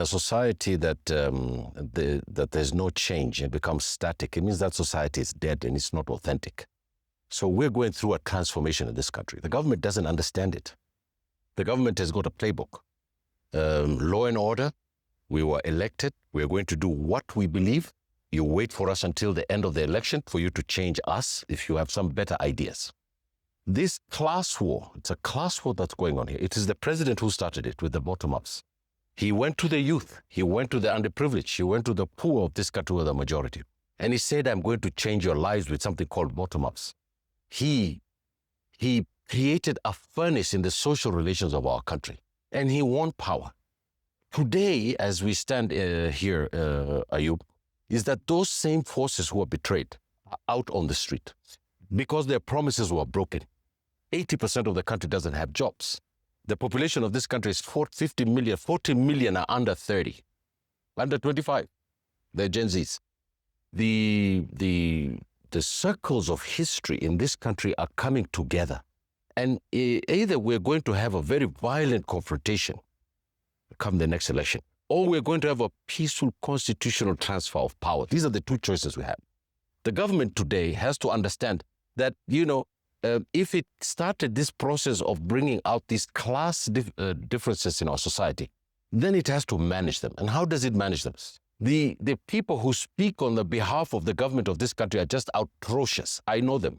A society that there's no change and becomes static, it means that society is dead and it's not authentic. So we're going through a transformation in this country. The government doesn't understand it. The government has got a playbook. Law and order, we were elected. We're going to do what we believe. You wait for us until the end of the election for you to change us if you have some better ideas. This class war, it's a class war that's going on here. It is the president who started it with the bottom-ups. He went to the youth. He went to the underprivileged. He went to the poor of this country with the majority. And he said, I'm going to change your lives with something called bottom-ups. He created a furnace in the social relations of our country. And he won power. Today, as we stand here, Ayub, is that those same forces who are betrayed are out on the street because their promises were broken. 80% of the country doesn't have jobs. The population of this country is 50 million. 40 million are under 30, under 25. They're Gen Zs. The circles of history in this country are coming together. And either we're going to have a very violent confrontation come the next election, or we're going to have a peaceful constitutional transfer of power. These are the two choices we have. The government today has to understand that, if it started this process of bringing out these class differences in our society, then it has to manage them. And how does it manage them? The people who speak on the behalf of the government of this country are just atrocious. I know them.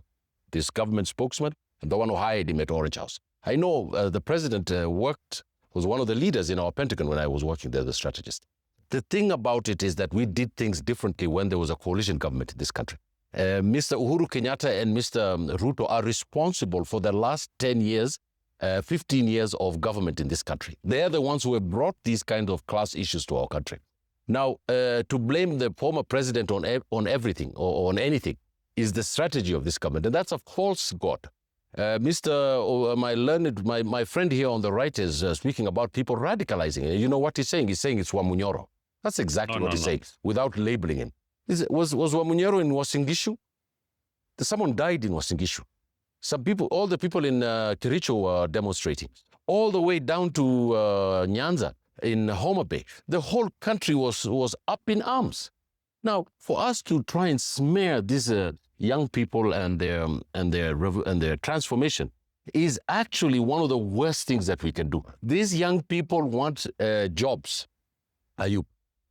This government spokesman and the one who hired him at Orange House. I know the president was one of the leaders in our Pentagon when I was working there, the strategist. The thing about it is that we did things differently when there was a coalition government in this country. Mr. Uhuru Kenyatta and Mr. Ruto are responsible for the last 10 years, 15 years of government in this country. They are the ones who have brought these kind of class issues to our country. Now, to blame the former president on everything or on anything is the strategy of this government, and that's a false god. My friend here on the right is speaking about people radicalizing. You know what he's saying? He's saying it's Wamunyoro. That's exactly what he's saying, without labeling him. Was Wamunyoro in Uasin-Gishu? Someone died in Uasin-Gishu. Some people, all the people in Kericho were demonstrating. All the way down to Nyanza in Homa Bay. The whole country was up in arms. Now, for us to try and smear these young people and their transformation is actually one of the worst things that we can do. These young people want jobs. Ayub.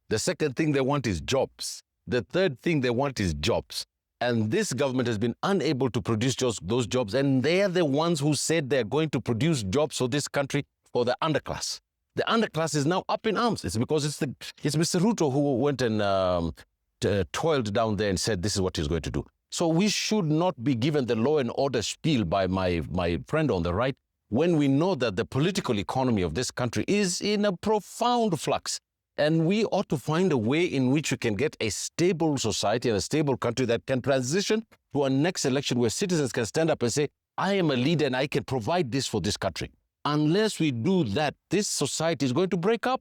The second thing they want is jobs. The third thing they want is jobs. And this government has been unable to produce those jobs, and they're the ones who said they're going to produce jobs for this country for the underclass. The underclass is now up in arms. It's because it's Mr. Ruto who went and toiled down there and said this is what he's going to do. So we should not be given the law and order spiel by my friend on the right when we know that the political economy of this country is in a profound flux. And we ought to find a way in which we can get a stable society and a stable country that can transition to a next election where citizens can stand up and say, I am a leader and I can provide this for this country. Unless we do that, this society is going to break up.